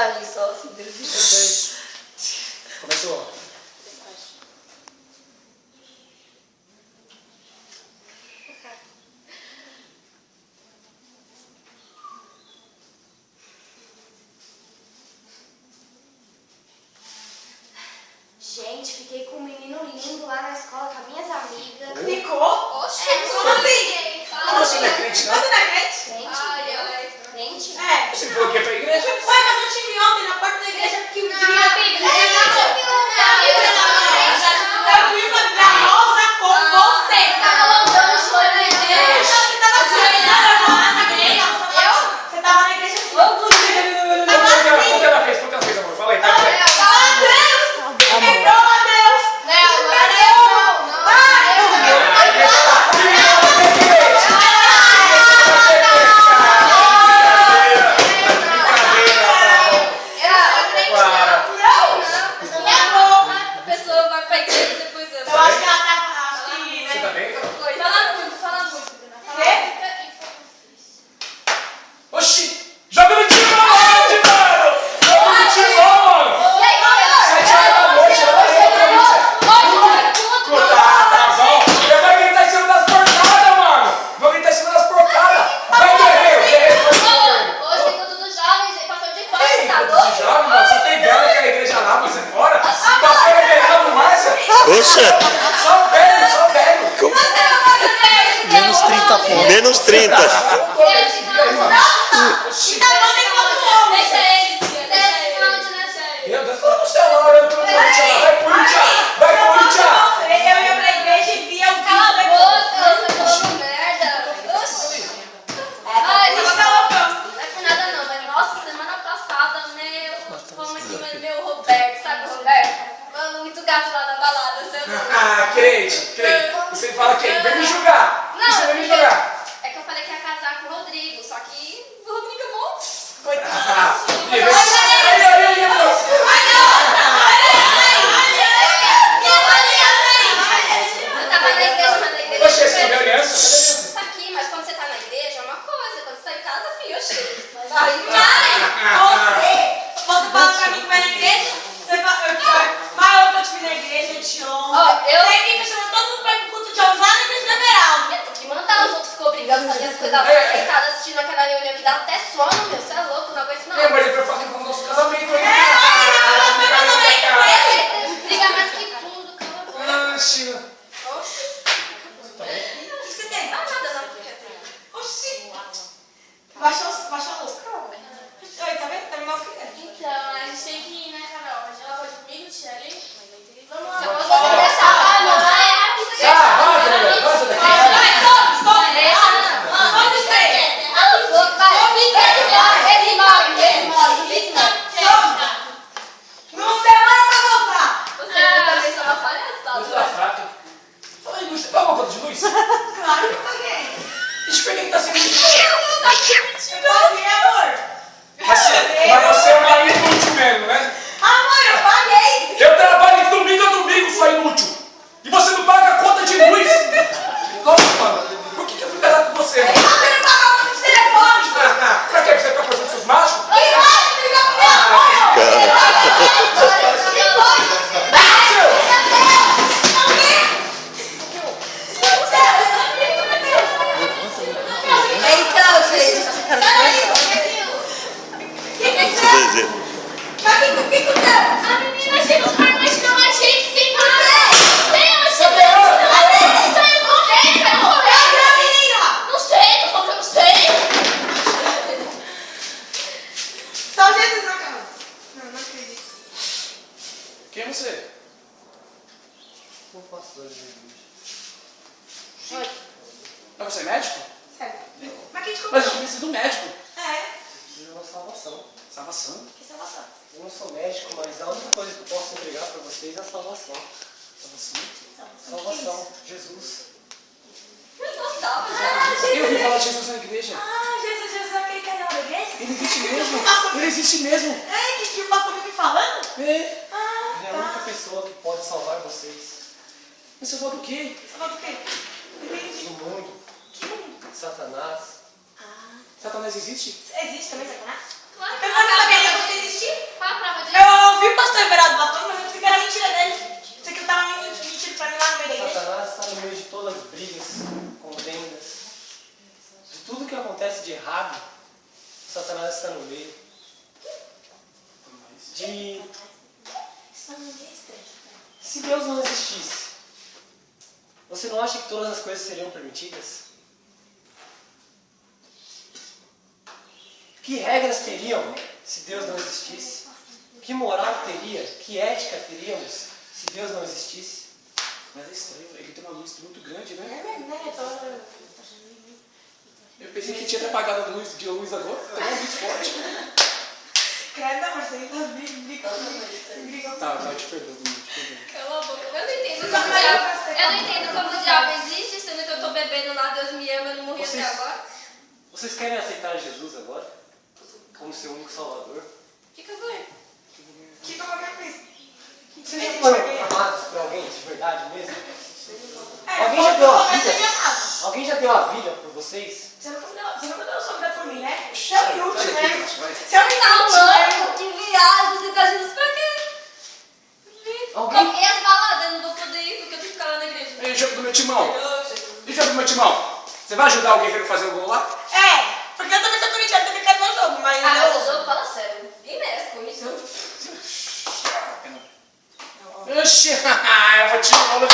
mensagem só, assim, Começou. Gente, fiquei com um menino lindo lá na escola com as minhas amigas. Ficou? Oxi, como assim? Como você não é crente, não? Você não é crente? Crente? Crente? É. Você falou que ia pra igreja? Ué, mas eu te vi ontem na porta da igreja que o dia... Eu vi uma rosa com você. Você tava na igreja. Você tava na igreja assim. O que ela fez? O que ela fez, amor? Fala aí, tá? Quebrou a Deus. A pessoa vai pra igreja e depois eu. Eu acho que ela tá... Acho que... Você tá bem? Fala muito. Quê? Oxi! Joga no timão, mano! Joga no timão, mano! 7 horas da noite, ela vai ser Tá bom? Eu vou gritar em cima das porcadas, mano! Vou gritar em cima das porcadas! Vai, guerreiro! Hoje tem culto dos jovens, aí passou de fora, Ei, tá culto de doido? jovem, mano! Só tem bela que é a igreja lá, você fora? Pastora Bernardo Márcia? Oxa, Só velho, só velho! menos 30 pontos. Menos 30. Oxi! Deixa ele, Meu Deus, fala no celular, olhando pro Corinthians. Vai, Corinthians! Vai, Corinthians! Eu ia pra igreja e via o Cala a vídeo boca, você tá falando merda. Ai, daqui. não é por nada não, mas nossa, semana passada, como aqui, meu Roberto, sabe o Roberto? Mano, muito gato lá na balada, você não. Ah, crente. Você fala que vem me julgar. Você vem me julgar. É que eu falei que ia casar com o Rodrigo, só que o Rodrigo é bom. Eu tava na igreja, mas na igreja. Oxe, esse é meu aliança? Tá aqui, mas quando você tá na igreja é uma coisa, quando você tá em casa, filho, oxi. Você fala pra mim que vai na igreja? Você fala, vai eu te vi na igreja, eu te honro. Ó, eu- Você fica chamando todo mundo pra ir pro culto de honra lá na igreja do Emeraldo. Tem que mandar, os outros ficou brigando, fazendo as coisas lá, sentado assistindo aquela reunião que dá até sono, meu. Você é louco, não aguento não. Mas é pra falar que vamos nosso casamento aí. Briga mais que tudo, cala a boca. Oxi. Oxi. O que você tem? Não, nada não. Oxi. Baixou a louca. Oi, tá vendo? Tá me mal querendo. Então, a gente tem que ir, né, Carol? Mas ela pode comigo, tia ali? Vamos lá. Se eu fosse deixar lá, não é? Vaza daqui. Vamos dizer. Cala a boca, vai. Esse morre. Não demora pra voltar. Você também só uma palhaçada. Luz da fraca. Fala aí, Luz, você pagou conta de luz? Claro que eu paguei. Deixa eu ver quem tá sendo luz. Eu paguei, amor. Mas você é uma inútil mesmo, né? Amor, eu paguei. Eu trabalho de domingo a domingo, sua inútil. E você não paga a conta de luz. Nossa, mano. Por que eu fui casar com você, mano? Você não pagou a conta de telefone. Pra quê? Pra você ficar conversando com seus machos? Que vai brigar com minha mãe. Então, gente, esse cara Mas que aconteceu? A menina chega no carro, mas não a gente sem nada. Ela chegou Cadê ela? saiu correndo, Cadê a menina? Não sei, tô falando que eu não sei. Só Jesus na cama. Não acredito. Quem é você? Sou pastor de igreja. Mas você é médico? Sério. Mas quem te Mas eu contou? preciso do médico. É. Preciso de uma salvação. Salvação? Que salvação. Eu não sou médico, mas a única coisa que eu posso entregar para vocês é a salvação. Salvação? Salvação. Jesus. Eu ouvi falar de Jesus na igreja. Ah, Jesus é aquele canal da igreja? Ele existe mesmo. Ele existe mesmo. É, que o pastor me falando? É. Ah, Ele é a única pessoa que pode salvar vocês Mas você fala do quê? Você fala do quê? do mundo, Que mundo? Satanás. Ah, Satanás existe? existe também Satanás? Claro Eu não sabia que você existia. no meio. De... Se Deus não existisse, você não acha que todas as coisas seriam permitidas? Que regras teriam se Deus não existisse? Que moral teria? Que ética teríamos se Deus não existisse? Mas é estranho, ele tem uma luz muito grande, né? né? Eu pensei que tinha até apagado a luz de luz agora. Tem uma luz forte. Credo, mas ele tá brigando. Tá, te perdoo. Cala a boca. Eu não entendo como o diabo existe, sendo que eu tô bebendo lá, Deus me ama, eu não morri até agora. Vocês querem aceitar Jesus agora? Como seu único salvador? O que eu vou ir? Que eu vou ver com isso? Vocês já foram amados por alguém de verdade mesmo? É, Alguém já deu a vai ser vida? minha amada. Alguém já deu a vida por vocês? Você nunca deu sua vida por mim, né? Você é inútil, né? Vai. Você é Tá inútil, né? louco? Que viagem, você tá Jesus pra quê? Alguém? E as baladas, eu não vou poder ir porque eu tenho que ficar lá na igreja. E o jogo do meu timão? E o jogo do meu timão? Você vai ajudar o guerreiro a fazer o gol lá? É, porque eu também sou corintiano, também quero meu jogo, mas Ah, mas eu... o jogo fala sério. E mesmo, comigo. Oxi, eu vou te mano.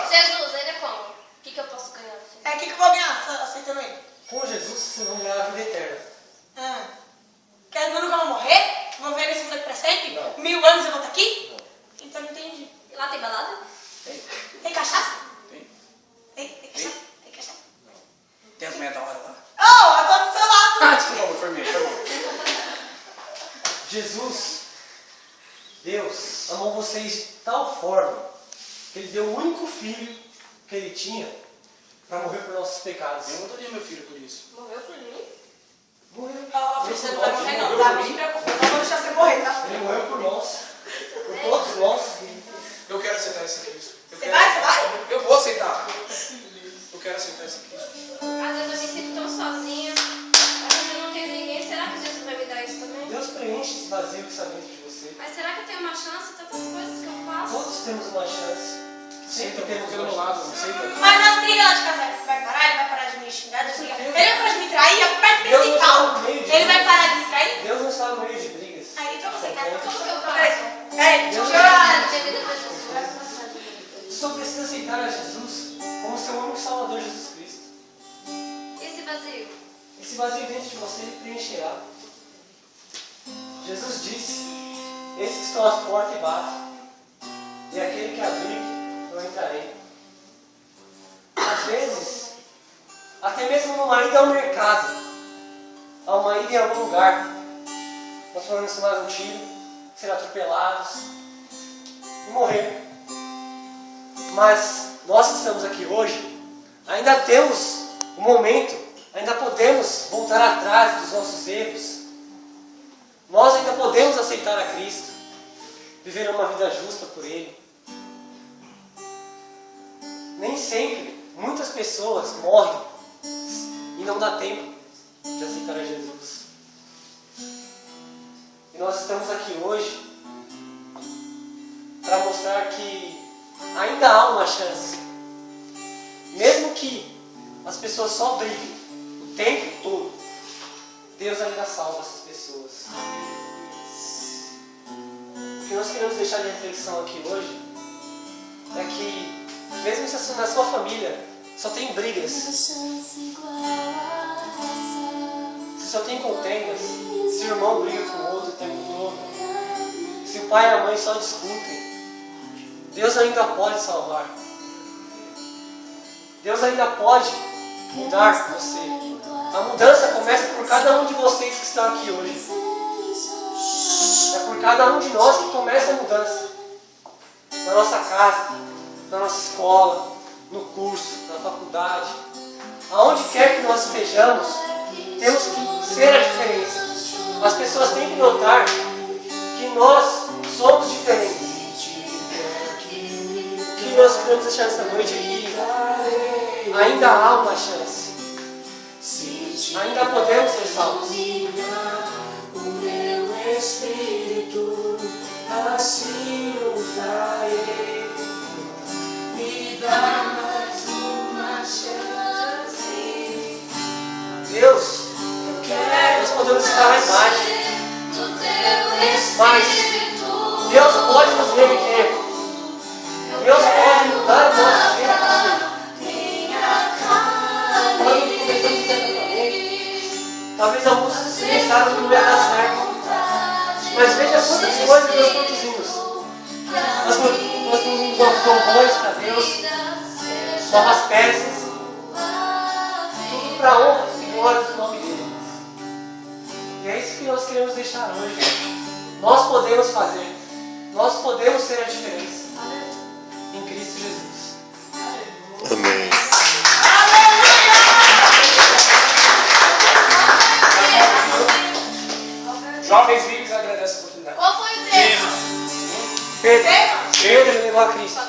Jesus, ele é como? O que eu posso ganhar? É, o que eu vou ganhar aceitando ele? Com Jesus vocês vão ganhar a vida eterna. Ah. Quer dizer, eu nunca vou morrer? Vou ver nesse mundo pra sempre? Não. 1000 anos eu vou estar aqui? Então não entendi. E lá tem balada? Tem cachaça? Tem. Tem cachaça? Tem cachaça? Tem as meias da hora lá. Oh, eu tô do seu lado! Ah, desculpa, foi bom. Jesus, Deus, amou vocês de tal forma que Ele deu o único filho que Ele tinha para morrer por nossos pecados. Eu não daria meu filho por isso. Morreu por mim? Morreu. Ó, Por você não vai morrer não, morreu tá? por Não mim. se preocupe, eu não vou deixar você morrer, tá? Ele morreu por nós, por todos nós. Eu quero aceitar esse Cristo. Você vai? Você vai? Eu vou aceitar. Eu quero aceitar esse Cristo. Às vezes eu me sinto tão sozinha. Às vezes eu não tenho ninguém. Será que Jesus vai me dar isso também? Deus preenche esse vazio que está dentro de você. Mas será que eu tenho uma chance? Tantas coisas que eu faço. Todos temos uma chance. Senta, Sempre temos pelo uma meu lado, chance. senta. Mas as brigas lá de casa vai parar? Ele vai parar de me xingar, de brigar? Ele vai parar de me trair? É o pai Deus não principal. está no meio de Ele vai brigas. parar de me trair? Deus não está no meio de brigas. Aí, então você quer. Como que eu faço? É, Deus deixa eu... Minha vida pra Jesus. Você só precisa aceitar a Jesus como seu único salvador, Jesus Cristo. Esse vazio. Esse vazio dentro de você ele preencherá. Jesus disse: "Eis que estou às portas e bato, e aquele que abrir, eu entrarei." Às vezes, até mesmo numa ida ao mercado, a uma ida em algum lugar, nós podemos tomar um tiro, ser atropelados e morrer. Mas nós que estamos aqui hoje, ainda temos um momento, ainda podemos voltar atrás dos nossos erros. Nós ainda podemos aceitar a Cristo, viver uma vida justa por Ele. Nem sempre, muitas pessoas morrem e não dá tempo de aceitar a Jesus. E nós estamos aqui hoje para mostrar que ainda há uma chance. Mesmo que as pessoas só briguem o tempo todo, Deus ainda salva essas pessoas. O que nós queremos deixar de reflexão aqui hoje é que, mesmo se na sua família só tem brigas, se só tem contendas, se o irmão briga com o outro o tempo todo, se o pai e a mãe só discutem, Deus ainda pode salvar. Deus ainda pode mudar você. A mudança começa por cada um de vocês que estão aqui hoje. É por cada um de nós que começa a mudança. Na nossa casa, na nossa escola, no curso, na faculdade. Aonde quer que nós estejamos, temos que ser a diferença. As pessoas têm que notar que nós somos diferentes. O que nós queremos deixar esta noite aqui, ainda há uma chance. Ainda podemos ser salvos. O meu espírito assim o farei. Me dá mais uma chance. Deus, nós podemos estar mais baixa. Mas Deus pode nos reerguer. Deus pode mudar o nosso jeito. Quando começamos certamente, talvez alguns pensaram que não ia dar certo. Mas veja quantas coisas nós produzimos. Nós produzimos louvores para Deus, novas peças, tudo para a honra e glória do nome dele. E é isso que nós queremos deixar hoje. Nós podemos fazer, nós podemos ser a diferença em Cristo Jesus. Amém. Jovens Vivos agradecem a oportunidade. Qual foi o tema? Pedro levou a Cristo.